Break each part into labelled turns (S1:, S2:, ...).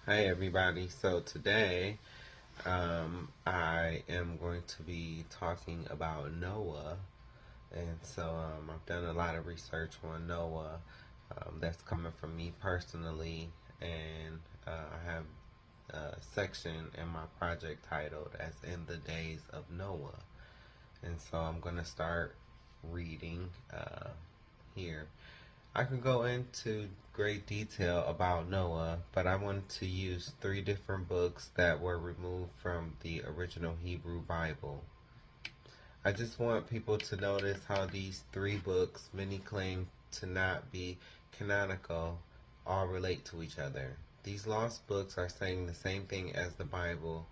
S1: Hi everybody. So today I am going to be talking about Noah. And I've done a lot of research on Noah that's coming from me personally. And I have a section in my project titled as In the Days of Noah. And so I'm going to start reading here. I could go into great detail about Noah, but I wanted to use three different books that were removed from the original Hebrew Bible. I just want people to notice how these three books, many claim to not be canonical, all relate to each other. These lost books are saying the same thing as the Bible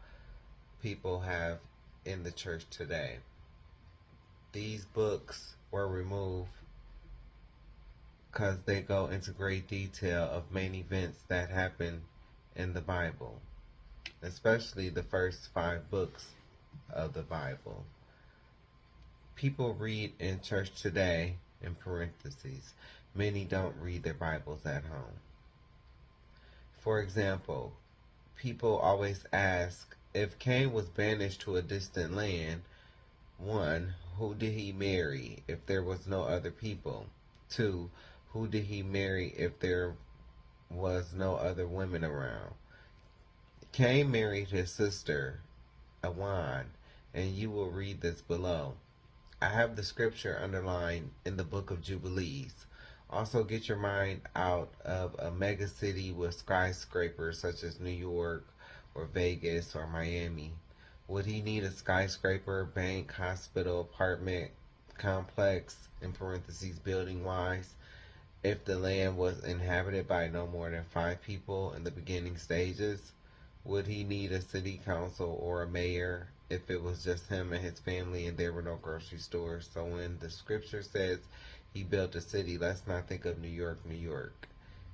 S1: people have in the church today. These books were removed because they go into great detail of main events that happen in the Bible, especially the first 5 books of the Bible. People read in church today, in parentheses. Many don't read their Bibles at home. For example, people always ask, if Cain was banished to a distant land, 1. Who did he marry if there was no other people? 2. Who did he marry if there was no other women around? Cain married his sister, Awan, and you will read this below. I have the scripture underlined in the book of Jubilees. Also, get your mind out of a mega city with skyscrapers such as New York or Vegas or Miami. Would he need a skyscraper, bank, hospital, apartment, complex, in parentheses, building wise, if the land was inhabited by no more than 5 people in the beginning stages? Would he need a city council or a mayor if it was just him and his family and there were no grocery stores? So when the scripture says he built a city, let's not think of New York, New York.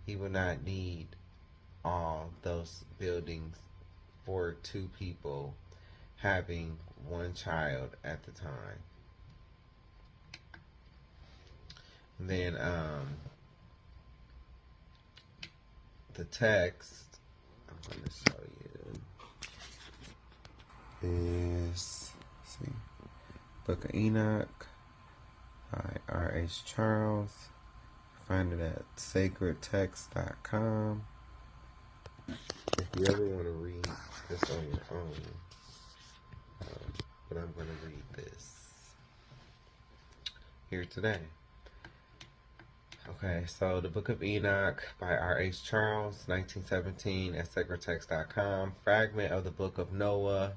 S1: He would not need all those buildings for 2 people having 1 child at the time. And then the text I'm going to show you is, see, Book of Enoch by R.H. Charles. Find it at sacredtext.com. If you ever want to read this on your own, but I'm going to read this here today. Okay, so the Book of Enoch by R.H. Charles, 1917, at sacredtext.com. Fragment of the Book of Noah.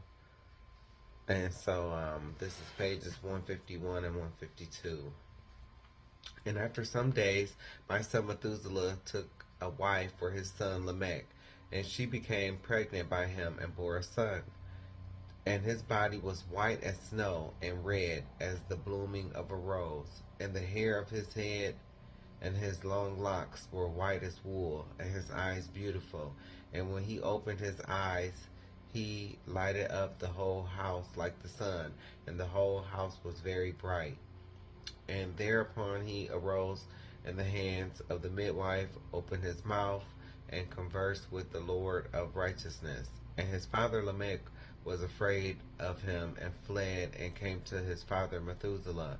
S1: And so this is pages 151 and 152. And after some days, my son Methuselah took a wife for his son Lamech, and she became pregnant by him and bore a son. And his body was white as snow and red as the blooming of a rose, and the hair of his head and his long locks were white as wool, and his eyes beautiful. And when he opened his eyes, he lighted up the whole house like the sun, and the whole house was very bright. And thereupon he arose, and the hands of the midwife opened his mouth, and conversed with the Lord of righteousness. And his father Lamech was afraid of him, and fled, and came to his father Methuselah.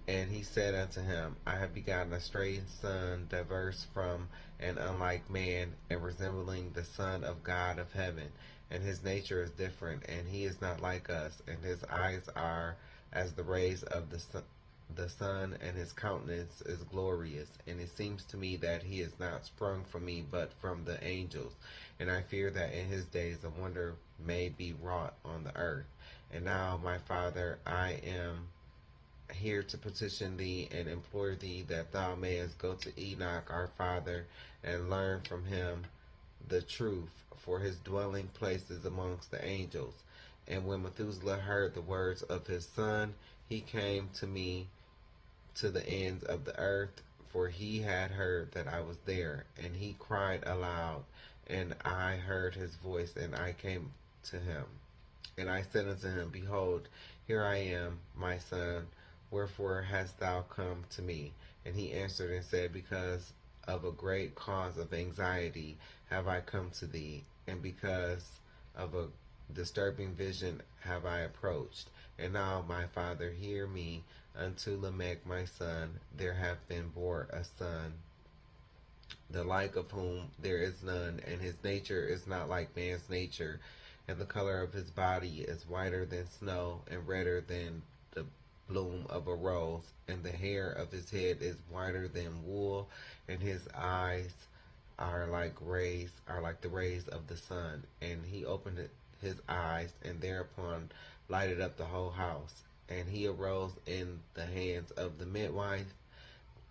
S1: And he said unto him, I have begotten a strange son, diverse from and unlike man, and resembling the Son of God of heaven. And his nature is different, and he is not like us, and his eyes are as the rays of the sun, and his countenance is glorious. And it seems to me that he is not sprung from me, but from the angels. And I fear that in his days a wonder may be wrought on the earth. And now, my father, I am here to petition thee and implore thee that thou mayest go to Enoch our father and learn from him the truth, for his dwelling place is amongst the angels. And when Methuselah heard the words of his son, he came to me to the ends of the earth, for he had heard that I was there. And he cried aloud, and I heard his voice, and I came to him. And I said unto him, Behold, here I am, my son. Wherefore hast thou come to me? And he answered and said, Because of a great cause of anxiety have I come to thee, and because of a disturbing vision have I approached. And now, my father, hear me. Unto Lamech my son there hath been born a son, the like of whom there is none, and his nature is not like man's nature, and the color of his body is whiter than snow, and redder than the bloom of a rose, and the hair of his head is whiter than wool, and his eyes are like the rays of the sun. And he opened his eyes, and thereupon lighted up the whole house. And he arose in the hands of the midwife,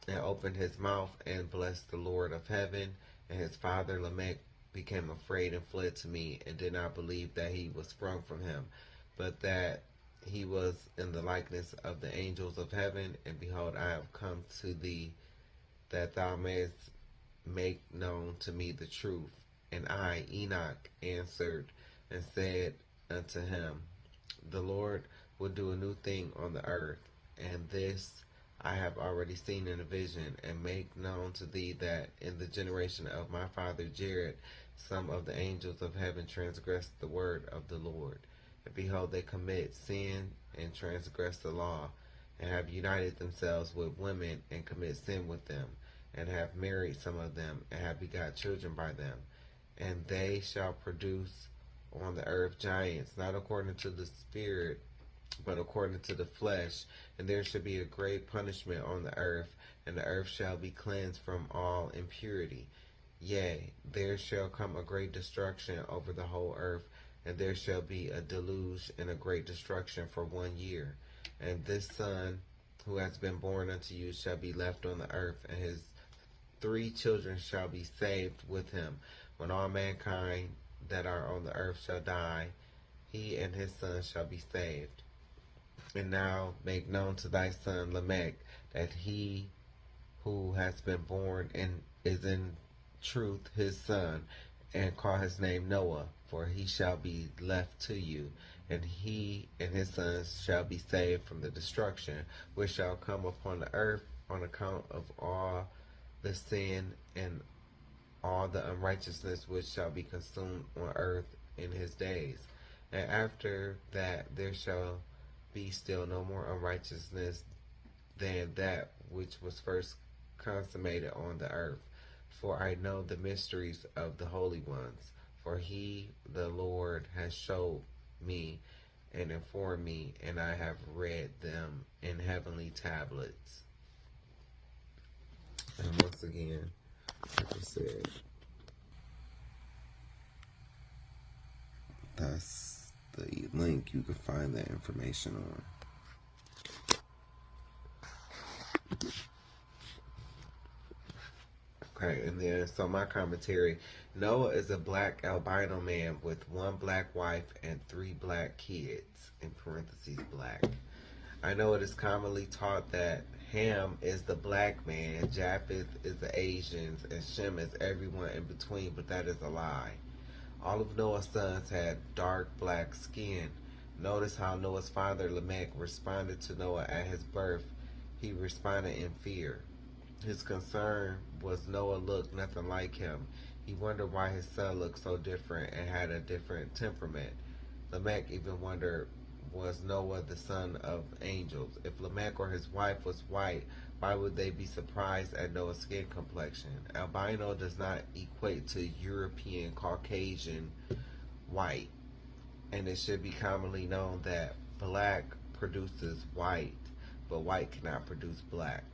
S1: and opened his mouth, and blessed the Lord of heaven. And his father Lamech became afraid, and fled to me, and did not believe that he was sprung from him, but that he was in the likeness of the angels of heaven. And behold, I have come to thee, that thou mayest make known to me the truth. And I, Enoch, answered and said unto him, the Lord will do a new thing on the earth, and this I have already seen in a vision, and make known to thee that in the generation of my father Jared some of the angels of heaven transgressed the word of the Lord. And behold, they commit sin and transgress the law, and have united themselves with women, and commit sin with them, and have married some of them, and have begot children by them. And they shall produce on the earth giants, not according to the spirit, but according to the flesh. And there shall be a great punishment on the earth, and the earth shall be cleansed from all impurity. Yea, there shall come a great destruction over the whole earth, and there shall be a deluge and a great destruction for 1 year. And this son who has been born unto you shall be left on the earth, and his 3 children shall be saved with him. When all mankind that are on the earth shall die, he and his son shall be saved. And now make known to thy son Lamech that he who has been born and is in truth his son, and call his name Noah, for he shall be left to you, and he and his sons shall be saved from the destruction which shall come upon the earth on account of all the sin and all the unrighteousness which shall be consumed on earth in his days. And after that there shall be still no more unrighteousness than that which was first consummated on the earth. For I know the mysteries of the holy ones, for he, the Lord, has showed me and informed me, and I have read them in heavenly tablets. And once again, like I said, that's the link you can find that information on. Okay, and then, so my commentary, Noah is a black albino man with 1 black wife and 3 black kids, in parentheses, black. I know it is commonly taught that Ham is the black man, Japheth is the Asians, and Shem is everyone in between, but that is a lie. All of Noah's sons had dark black skin. Notice how Noah's father Lamech responded to Noah at his birth. He responded in fear. His concern was Noah looked nothing like him. He wondered why his son looked so different and had a different temperament. Lamech even wondered, was Noah the son of angels? If Lamech or his wife was white, why would they be surprised at Noah's skin complexion? Albino does not equate to European, Caucasian, white. And it should be commonly known that black produces white, but white cannot produce black.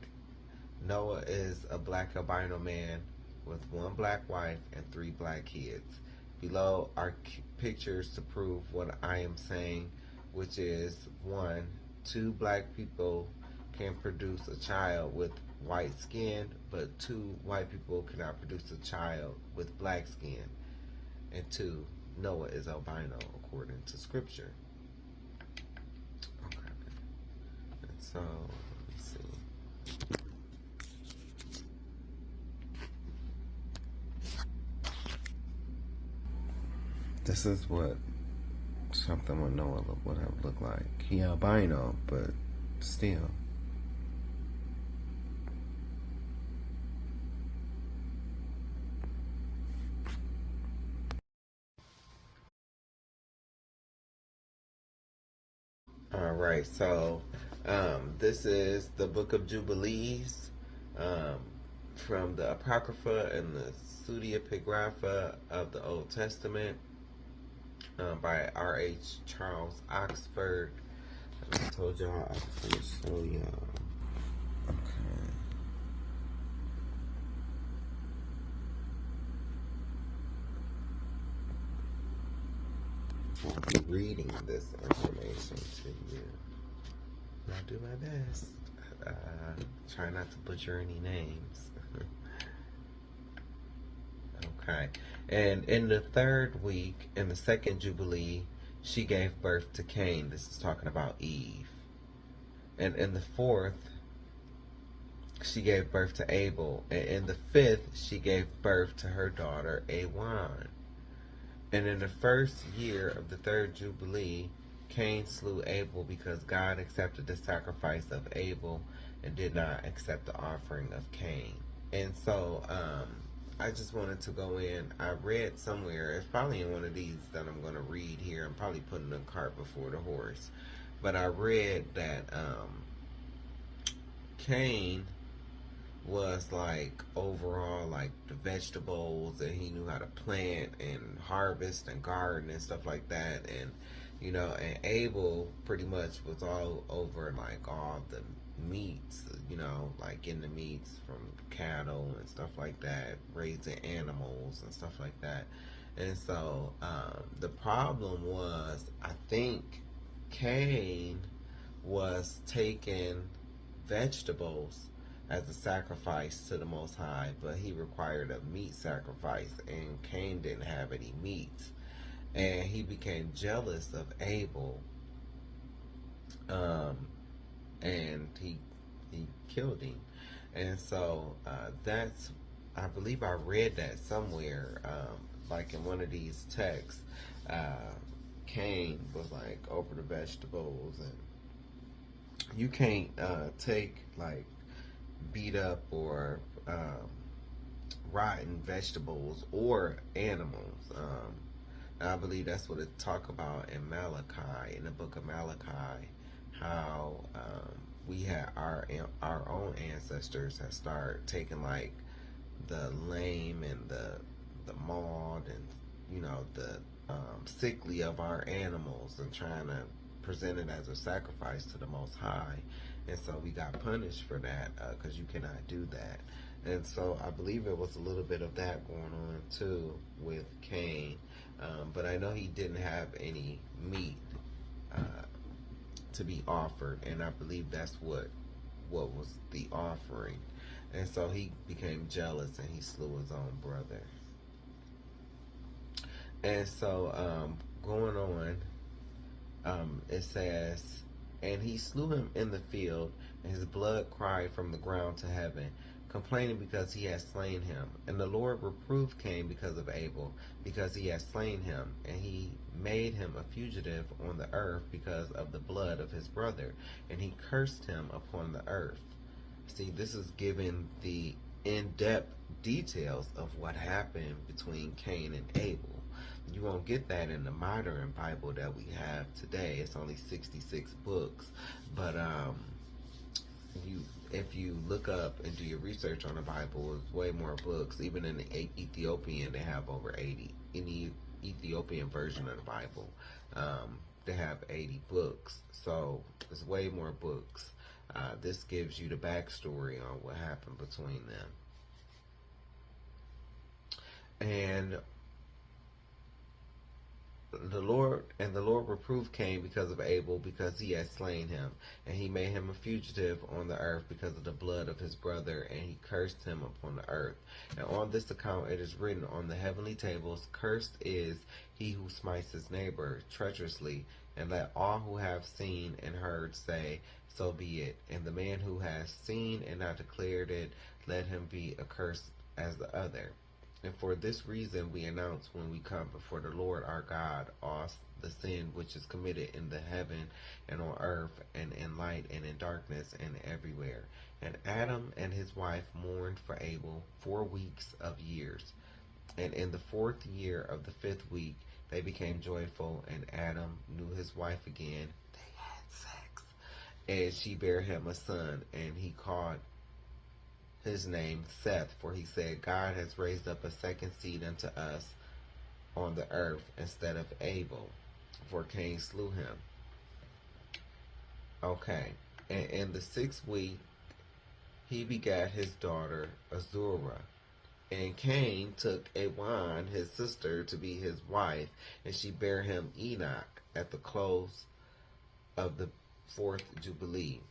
S1: Noah is a black albino man with 1 black wife and 3 black kids. Below are pictures to prove what I am saying, which is 1, 2 black people can produce a child with white skin, but 2 white people cannot produce a child with black skin. And 2, Noah is albino according to scripture. Okay. And so, let me see. This is what something with Noah would have looked like. He albino, but still. All right, so this is the Book of Jubilees um, from the Apocrypha and the Pseudepigrapha of the Old Testament by R.H. Charles Oxford. I told y'all I was going to show y'all. Okay. I'll be reading this information to you. I'll do my best. Try not to butcher any names. Okay. And in the third week, in the second Jubilee, she gave birth to Cain. This is talking about Eve. And in the fourth, she gave birth to Abel. And in the fifth, she gave birth to her daughter, Awan. And in the first year of the third Jubilee, Cain slew Abel because God accepted the sacrifice of Abel and did not accept the offering of Cain. And so I just wanted to go in. I read somewhere, it's probably in one of these that I'm going to read here. I'm probably putting the cart before the horse. But I read that Cain was like overall like the vegetables, and he knew how to plant and harvest and garden and stuff like that. And and Abel pretty much was all over like all the meats, like getting the meats from cattle and stuff like that, raising animals and stuff like that. And so the problem was, I think Cain was taking vegetables as a sacrifice to the Most High, but he required a meat sacrifice, and Cain didn't have any meat. And he became jealous of Abel, and he killed him. And so that's, I believe I read that somewhere, like in one of these texts. Cain was like over the vegetables, and you can't take like beat up or rotten vegetables or animals. I believe that's what it talk about in Malachi, in the book of Malachi, how we had our own ancestors have started taking like the lame and the mauled and the sickly of our animals and trying to present it as a sacrifice to the Most High. And so we got punished for that because you cannot do that. And so I believe it was a little bit of that going on too with Cain. But I know he didn't have any meat to be offered, and I believe that's what was the offering. And so he became jealous and he slew his own brother. And so going on, it says, and he slew him in the field, and his blood cried from the ground to heaven, complaining because he had slain him. And the Lord reproved Cain because of Abel, because he had slain him, and he made him a fugitive on the earth because of the blood of his brother, and he cursed him upon the earth. See, this is giving the in-depth details of what happened between Cain and Abel. You won't get that in the modern Bible that we have today. It's only 66 books. But if you look up and do your research on the Bible, it's way more books. Even in the Ethiopian, they have over 80. In the Ethiopian version of the Bible, they have 80 books. So it's way more books. This gives you the backstory on what happened between them. And the Lord reproved Cain because of Abel, because he had slain him, and he made him a fugitive on the earth because of the blood of his brother, and he cursed him upon the earth. And on this account it is written on the heavenly tables, cursed is he who smites his neighbor treacherously, and let all who have seen and heard say, so be it. And the man who has seen and not declared it, let him be accursed as the other. And for this reason we announce when we come before the Lord our God all the sin which is committed in the heaven and on earth and in light and in darkness and everywhere. And Adam and his wife mourned for Abel 4 weeks of years. And in the 4th year of the 5th week they became joyful, and Adam knew his wife again. They had sex. And she bare him a son, and he called his name Seth, for he said, God has raised up a second seed unto us on the earth instead of Abel, for Cain slew him. Okay. And in the 6th week he begat his daughter Azurah. And Cain took Awan, his sister, to be his wife, and she bare him Enoch at the close of the 4th Jubilee.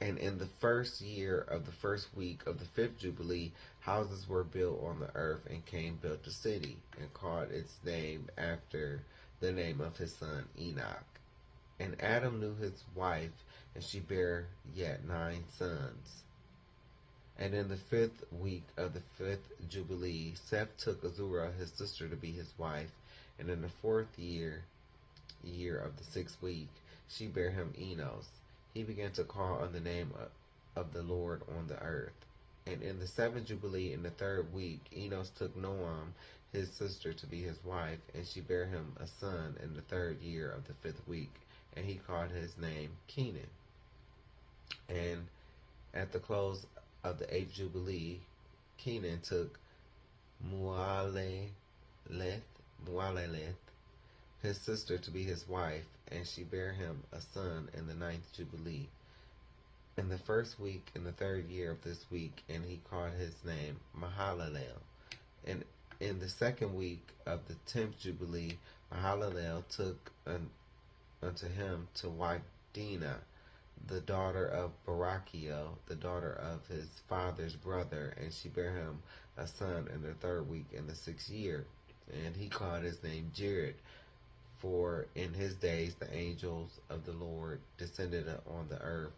S1: And in the 1st year of the 1st week of the 5th Jubilee, houses were built on the earth, and Cain built a city, and called its name after the name of his son Enoch. And Adam knew his wife, and she bare yet 9 sons. And in the 5th week of the 5th Jubilee, Seth took Azurah his sister to be his wife, and in the 4th year of the 6th week, she bare him Enos. He began to call on the name of the Lord on the earth. And in the 7th Jubilee, in the 3rd week, Enos took Noam, his sister, to be his wife, and she bare him a son in the 3rd year of the 5th week, and he called his name Kenan. And at the close of the 8th Jubilee, Kenan took Mualeleth, his sister, to be his wife, and she bare him a son in the 9th Jubilee, in the 1st week, in the 3rd year of this week, and he called his name Mahalalel. And in the 2nd week of the 10th Jubilee, Mahalalel took unto him to wife Dinah, the daughter of Barachiel, the daughter of his father's brother, and she bare him a son in the 3rd week in the 6th year, and he called his name Jared. For in his days the angels of the Lord descended on the earth,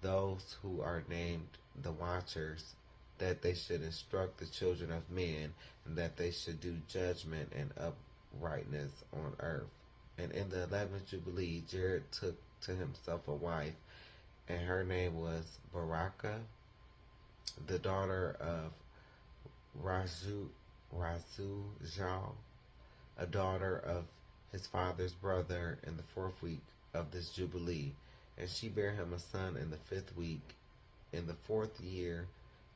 S1: those who are named the Watchers, that they should instruct the children of men, and that they should do judgment and uprightness on earth. And in the 11th Jubilee, Jared took to himself a wife, and her name was Baraka, the daughter of Razujal, a daughter of his father's brother, in the 4th week of this Jubilee. And she bare him a son in the 5th week, in the 4th year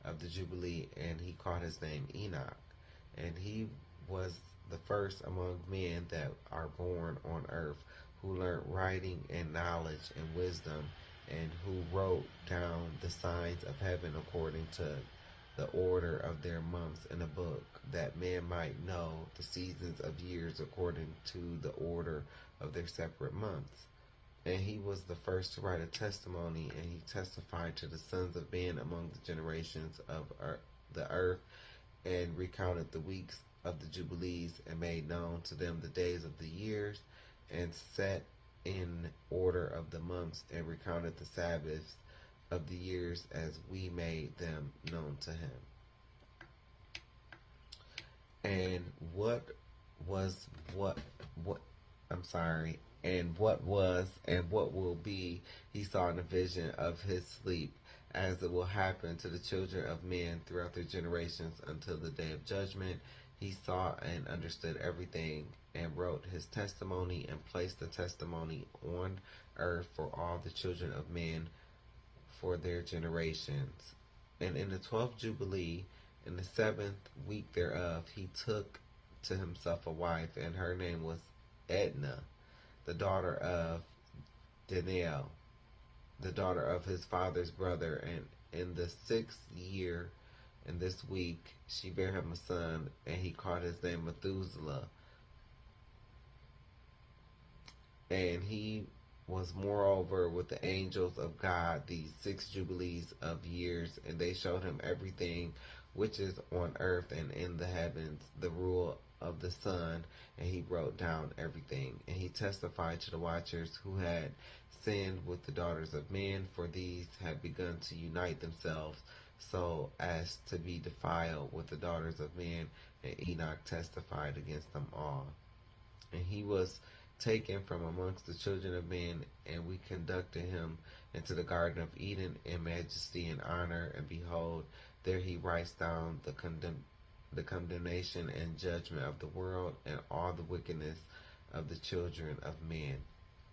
S1: of the Jubilee, and he called his name Enoch. And he was the first among men that are born on earth, who learned writing and knowledge and wisdom, and who wrote down the signs of heaven according to the order of their months in a book, that men might know the seasons of years according to the order of their separate months. And he was the first to write a testimony, and he testified to the sons of men among the generations of the earth, and recounted the weeks of the Jubilees, and made known to them the days of the years, and set in order of the months, and recounted the Sabbaths of the years as we made them known to him. And what was and what will be, he saw in a vision of his sleep, as it will happen to the children of men throughout their generations until the day of judgment. He saw and understood everything, and wrote his testimony, and placed the testimony on earth for all the children of men for their generations. And in the 12th Jubilee, in the 7th week thereof, he took to himself a wife, and her name was Edna, the daughter of Daniel, the daughter of his father's brother. And in the 6th year, in this week, she bare him a son, and he called his name Methuselah. And he was moreover with the angels of God these 6 jubilees of years, and they showed him everything which is on earth and in the heavens, the rule of the sun, and he wrote down everything. And he testified to the watchers who had sinned with the daughters of men, for these had begun to unite themselves so as to be defiled with the daughters of men, and Enoch testified against them all. And he was taken from amongst the children of men, and we conducted him into the Garden of Eden in majesty and honor, and behold, there he writes down the condemnation and judgment of the world, and all the wickedness of the children of men.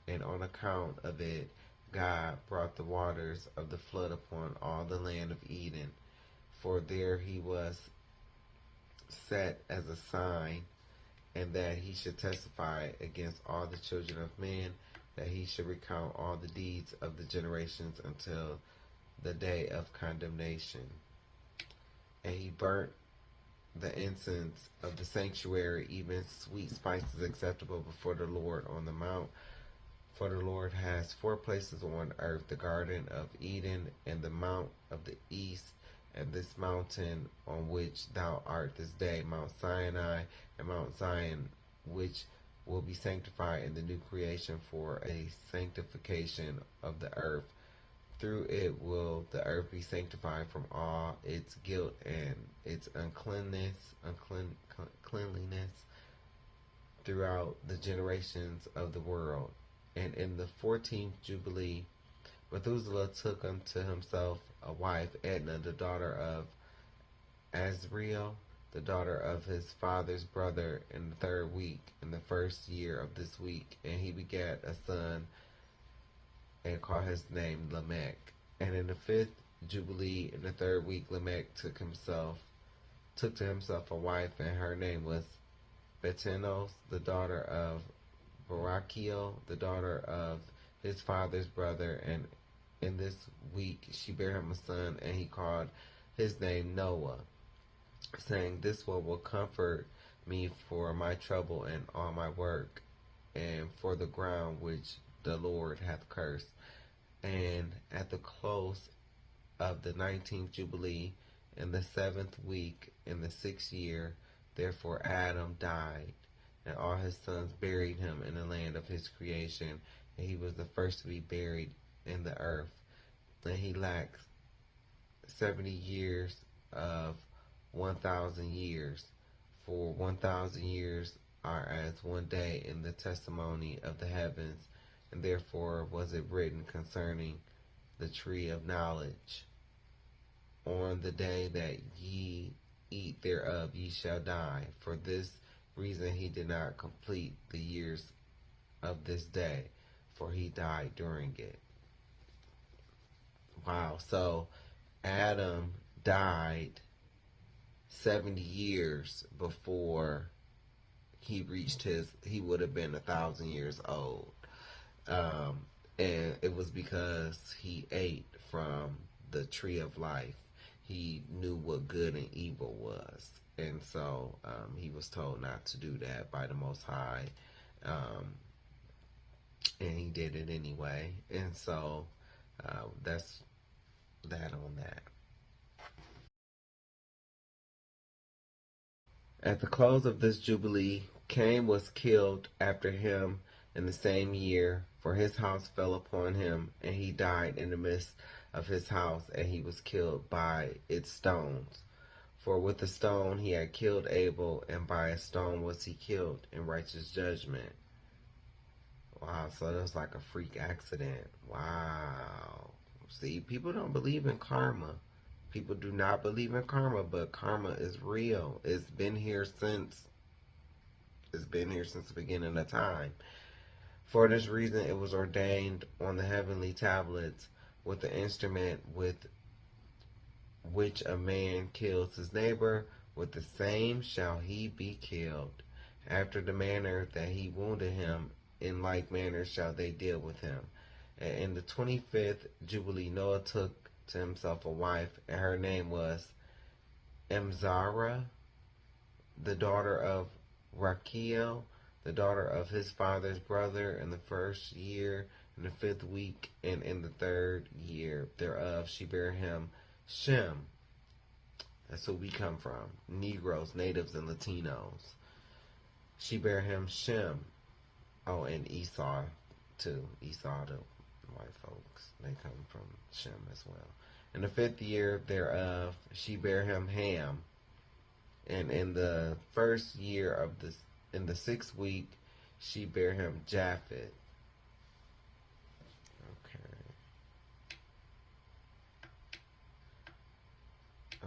S1: and on account of it, God brought the waters of the flood upon all the land of Eden, for there he was set as a sign, and that he should testify against all the children of men, that he should recount all the deeds of the generations until the day of condemnation. And he burnt the incense of the sanctuary, even sweet spices acceptable before the Lord on the mount. For the Lord has 4 places on earth, the Garden of Eden, and the Mount of the East, and this mountain on which thou art this day, Mount Sinai, and Mount Zion, which will be sanctified in the new creation for a sanctification of the earth. Through it will the earth be sanctified from all its guilt and its uncleanness throughout the generations of the world. And in the 14th Jubilee, Methuselah took unto himself a wife, Edna, the daughter of Azrael, the daughter of his father's brother, in the 3rd week, in the 1st year of this week. And he begat a son, and called his name Lamech. And in the 5th Jubilee, in the 3rd week, Lamech took to himself a wife, and her name was Betanos, the daughter of Barachiel, the daughter of his father's brother. And in this week she bare him a son, and he called his name Noah, saying, This one will comfort me for my trouble and all my work, and for the ground which the Lord hath cursed. And at the close of the 19th Jubilee, in the 7th week, in the 6th year, therefore Adam died, and all his sons buried him in the land of his creation, and he was the first to be buried in the earth. And he lacked 70 years of 1,000 years, for 1,000 years are as one day in the testimony of the heavens. And therefore was it written concerning the tree of knowledge, On the day that ye eat thereof ye shall die. For this reason he did not complete the years of this day, for he died during it. Wow, so Adam died 70 years before he would have been 1,000 years old. And it was because he ate from the tree of life. He knew what good and evil was. And so he was told not to do that by the Most High. And he did it anyway. And so that's that on that. At the close of this Jubilee, Cain was killed after him in the same year, for his house fell upon him, and he died in the midst of his house, and he was killed by its stones. For with a stone he had killed Abel, and by a stone was he killed in righteous judgment. Wow, so that was like a freak accident. Wow. See, people don't believe in karma. People do not believe in karma, but karma is real. It's been here since the beginning of time. For this reason it was ordained on the heavenly tablets, with the instrument with which a man kills his neighbor, with the same shall he be killed. After the manner that he wounded him, in like manner shall they deal with him. And in the 25th Jubilee Noah took to himself a wife, and her name was Emzara, the daughter of Rachiel, the daughter of his father's brother, in the 1st year, in the 5th week, and in the 3rd year thereof she bare him Shem. That's who we come from. Negroes, natives, and Latinos. She bare him Shem. Oh, and Esau too. Esau, the white folks, they come from Shem as well. In the 5th year thereof she bare him Ham. And in the 1st year of this, in the 6th week, she bare him Japheth.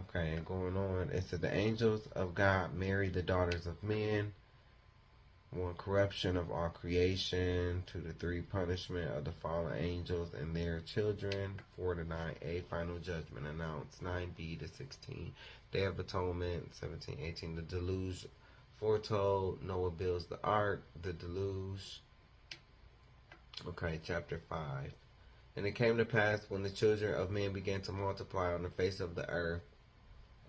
S1: Okay, and going on, it said the angels of God married the daughters of men, 1, corruption of all creation. 2 to 3, punishment of the fallen angels and their children. 4 to 9a, final judgment announced. 9b to 16, Day of Atonement. 17, 18, the deluge foretold. Noah builds the ark. The deluge. Okay, chapter 5. And it came to pass when the children of men began to multiply on the face of the earth,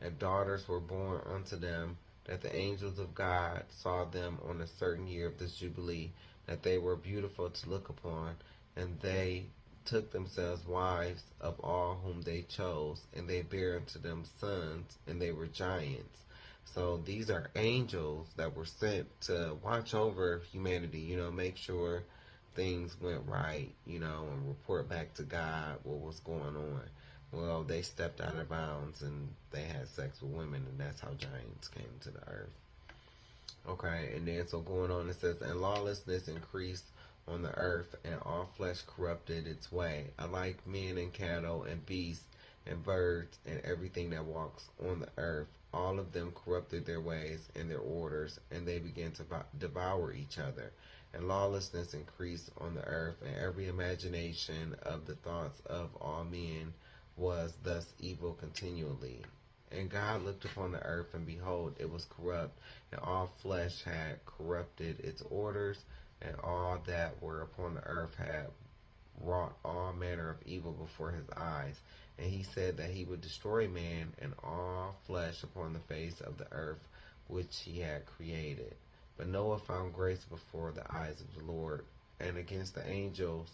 S1: and daughters were born unto them, that the angels of God saw them on a certain year of this Jubilee, that they were beautiful to look upon, and they took themselves wives of all whom they chose, and they bare unto them sons, and they were giants. So these are angels that were sent to watch over humanity, make sure things went right, and report back to God what was going on. Well, they stepped out of bounds and they had sex with women, and that's how giants came to the earth. Okay, and then so going on, it says, and lawlessness increased on the earth, and all flesh corrupted its way, alike men and cattle and beasts and birds and everything that walks on the earth. All of them corrupted their ways and their orders, and they began to devour each other. And lawlessness increased on the earth, and every imagination of the thoughts of all men was thus evil continually. And God looked upon the earth, and behold, it was corrupt, and all flesh had corrupted its orders, and all that were upon the earth had wrought all manner of evil before his eyes. And he said that he would destroy man and all flesh upon the face of the earth which he had created. But Noah found grace before the eyes of the Lord, and against the angels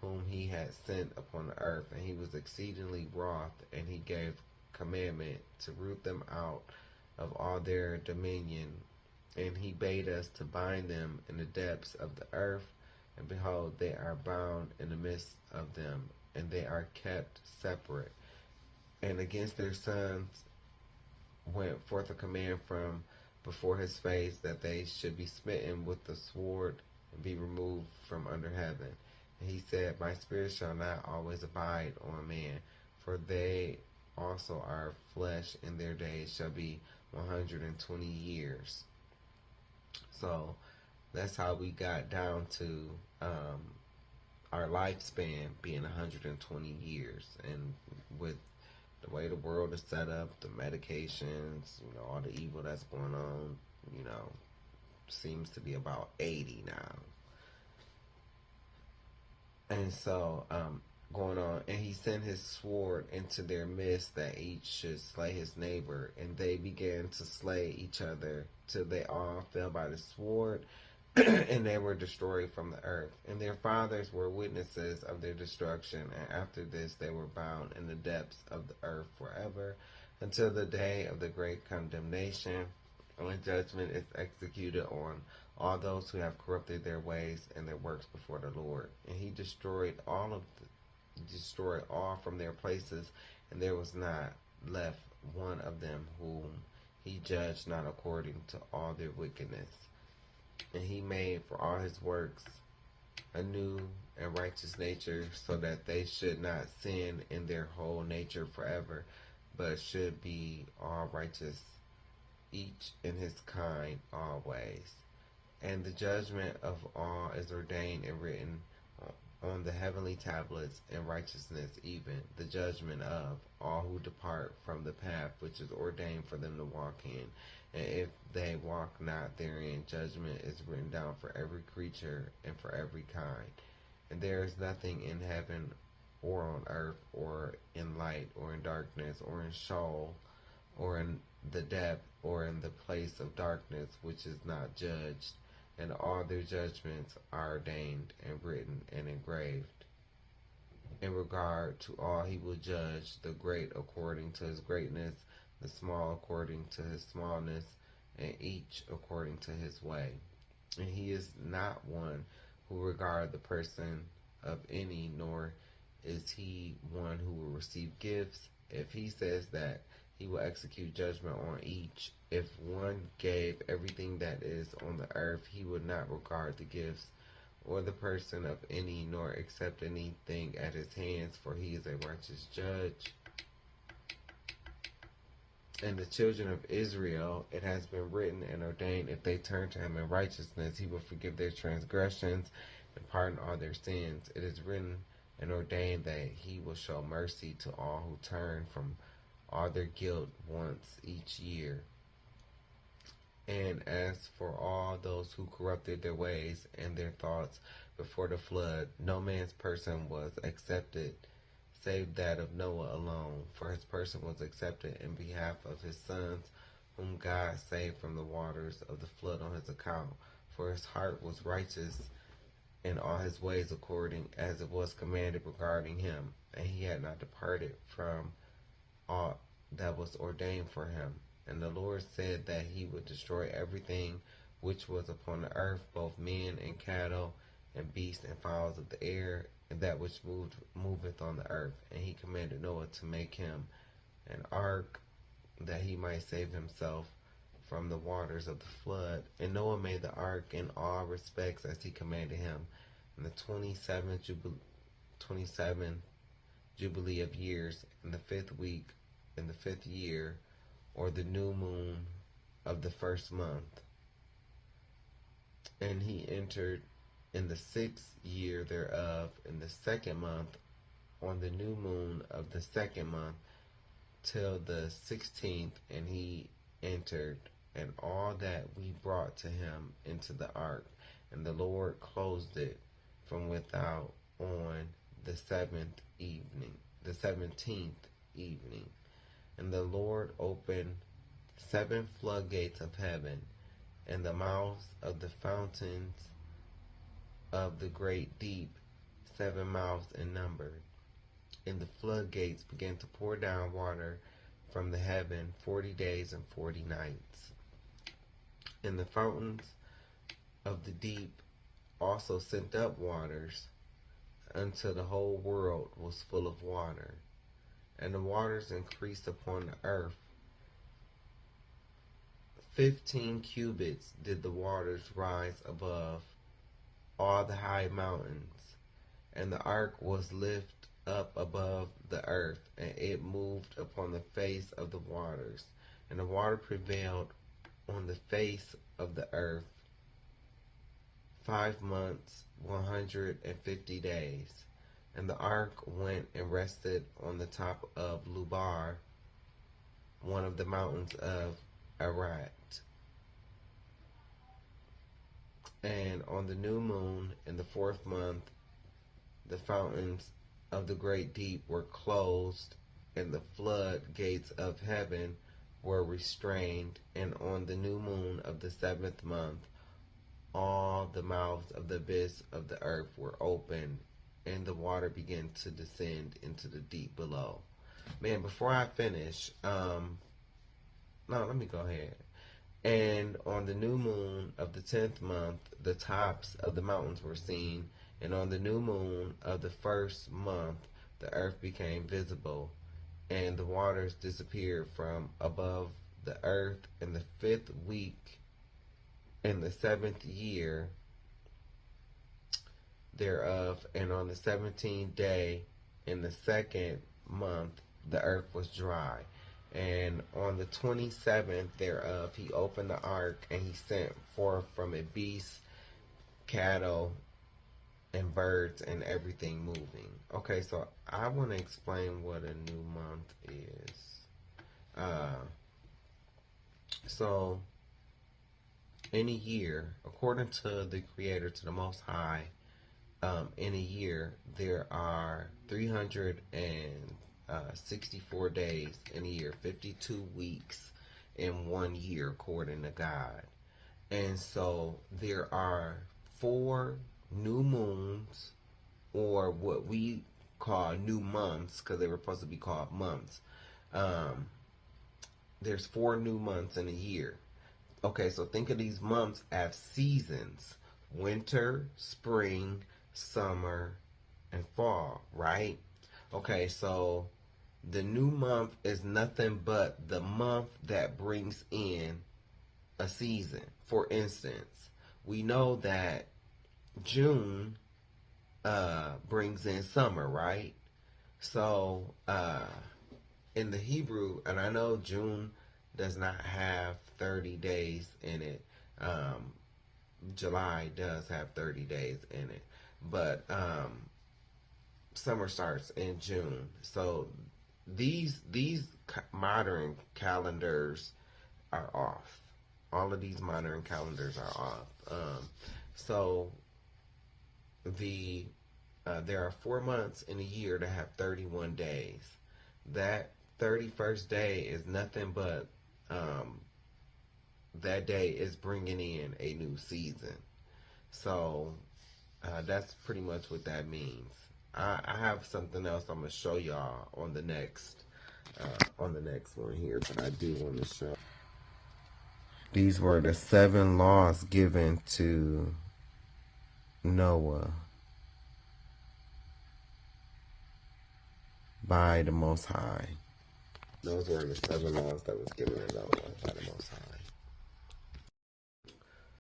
S1: whom he had sent upon the earth, and he was exceedingly wroth, and he gave commandment to root them out of all their dominion. And he bade us to bind them in the depths of the earth, and behold, they are bound in the midst of them, and they are kept separate. And against their sons went forth a command from before his face, that they should be smitten with the sword and be removed from under heaven. And he said, my spirit shall not always abide on man, for they also are flesh, and their days shall be 120 years. So that's how we got down to our lifespan being 120 years. And with the way the world is set up, the medications, all the evil that's going on, seems to be about 80 now. And so, going on, and he sent his sword into their midst, that each should slay his neighbor. And they began to slay each other, till they all fell by the sword, and they were destroyed from the earth. And their fathers were witnesses of their destruction, and after this they were bound in the depths of the earth forever, until the day of the great condemnation, when judgment is executed on all those who have corrupted their ways and their works before the Lord. And he destroyed all from their places, and there was not left one of them whom he judged not according to all their wickedness. And he made for all his works a new and righteous nature, so that they should not sin in their whole nature forever, but should be all righteous, each in his kind always. And the judgment of all is ordained and written on the heavenly tablets, in righteousness, even the judgment of all who depart from the path which is ordained for them to walk in. And if they walk not therein, judgment is written down for every creature and for every kind. And there is nothing in heaven or on earth or in light or in darkness or in Sheol or in the depth or in the place of darkness which is not judged. And all their judgments are ordained and written and engraved. In regard to all he will judge, the great according to his greatness, the small according to his smallness, and each according to his way. And he is not one who regard the person of any, nor is he one who will receive gifts. If he says that he will execute judgment on each, if one gave everything that is on the earth, he would not regard the gifts or the person of any, nor accept anything at his hands, for he is a righteous judge. And the children of Israel, it has been written and ordained, if they turn to him in righteousness, he will forgive their transgressions and pardon all their sins. It is written and ordained that he will show mercy to all who turn from all their guilt once each year. And as for all those who corrupted their ways and their thoughts before the flood, no man's person was accepted save that of Noah alone, for his person was accepted in behalf of his sons, whom God saved from the waters of the flood on his account. For his heart was righteous in all his ways according as it was commanded regarding him, and he had not departed from aught that was ordained for him. And the Lord said that he would destroy everything which was upon the earth, both men and cattle, and beasts and fowls of the air, and that which moveth on the earth. And he commanded Noah to make him an ark, that he might save himself from the waters of the flood. And Noah made the ark in all respects as he commanded him. In the 27th Jubilee of years, in the 5th week, in the 5th year, or the new moon of the 1st month. And he entered in the 6th year thereof, in the 2nd month, on the new moon of the 2nd month, till the 16th, and he entered, and all that we brought to him into the ark. And the Lord closed it from without on the 17th evening. And the Lord opened 7 floodgates of heaven, and the mouths of the fountains of the great deep, 7 mouths in number. And the floodgates began to pour down water from the heaven 40 days and 40 nights. And the fountains of the deep also sent up waters until the whole world was full of water. And the waters increased upon the earth. 15 cubits did the waters rise above all the high mountains. And the ark was lifted up above the earth, and it moved upon the face of the waters. And the water prevailed on the face of the earth 5 months, 150 days. And the ark went and rested on the top of Lubar, one of the mountains of Ararat. And on the new moon, in the 4th month, the fountains of the great deep were closed, and the floodgates of heaven were restrained. And on the new moon of the 7th month, all the mouths of the abyss of the earth were opened, and the water began to descend into the deep below. Man, before I finish, let me go ahead. And on the new moon of the 10th month, the tops of the mountains were seen. And on the new moon of the 1st month, the earth became visible, and the waters disappeared from above the earth. In the 5th week, in the 7th year thereof, and on the 17th day, in the 2nd month, the earth was dry. And on the 27th thereof, he opened the ark, and he sent forth from it beasts, cattle, and birds, and everything moving. Okay, so I want to explain what a new month is. So, in a year, according to the Creator, to the Most High, in a year, there are 364 days in a year, 52 weeks in 1 year, according to God. And so there are 4 new moons, or what we call new months, because they were supposed to be called months. There's 4 new months in a year. Okay, so think of these months as seasons: winter, spring, summer, and fall, right? Okay, so the new month is nothing but the month that brings in a season. For instance, we know that June brings in summer, right? So in the Hebrew, and I know June does not have 30 days in it. July does have 30 days in it, but summer starts in June. So these modern calendars are off. All of these modern calendars are off. So there are 4 months in a year that have 31 days. That 31st day is nothing but that day is bringing in a new season. So that's pretty much what that means. I have something else I'm gonna show y'all on the next one here, but I do want to show. These were the 7 laws given to Noah by the Most High. Those were the 7 laws that was given to Noah by the Most High.